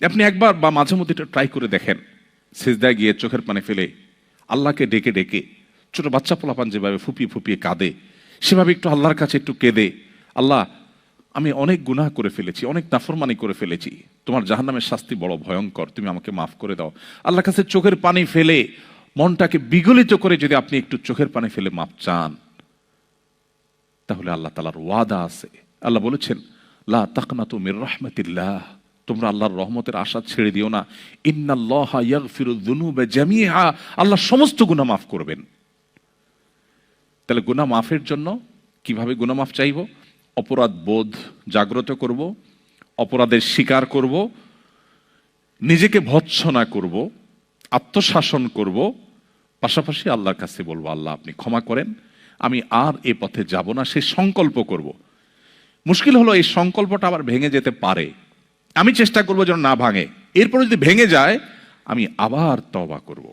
আপনি একবার বা মাঝে মধ্যে এটা ট্রাই করে দেখেন, সিজদায় গিয়ে চোখের পানি ফেলে আল্লাহকে ডেকে ডেকে, ছোট বাচ্চা পোলাপান যেভাবে ফুপিয়ে ফুপিয়ে কাঁদে সেভাবে একটু আল্লাহর কাছে একটু কেঁদে, আল্লাহ আমি অনেক গুনাহ করে ফেলেছি, অনেক নাফরমানি করে ফেলেছি, তোমার জাহান্নামের শাস্তি বড় ভয়ঙ্কর, তুমি আমাকে মাফ করে দাও। আল্লাহর কাছে চোখের পানি ফেলে মনটাকে বিগলিত করে যদি আপনি একটু চোখের পানি ফেলে মাপ চান, তাহলে আল্লাহ তাআলার ওয়াদা আছে। আল্লাহ বলেছেন, লা তাকনাতু মির রাহমাতিল্লাহ, তোমরা আল্লাহর রহমতের আশা ছেড়ে দিও না। ইন্নাল্লাহা ইয়াগফিরুয যুনুবা জামিআ, আল্লাহ সমস্ত গুনাহ মাফ করবেন। তাহলে গুনাহ মাফের জন্য কিভাবে গুনাহ মাফ চাইব? অপরাধ বোধ জাগ্রত করব, অপরাধের স্বীকার করব, নিজেকে ভৎসনা করব, আত্মশাসন করব, পাশাপাশি আল্লাহর কাছে বলবো, আল্লাহ আপনি ক্ষমা করেন, আমি আর এ পথে যাব না, সে সংকল্প করব। মুশকিল হলো এই সংকল্পটা আবার ভেঙে যেতে পারে, আমি চেষ্টা করবো যেন না ভাঙে। এরপরে যদি ভেঙে যায় আমি আবার তওবা করব।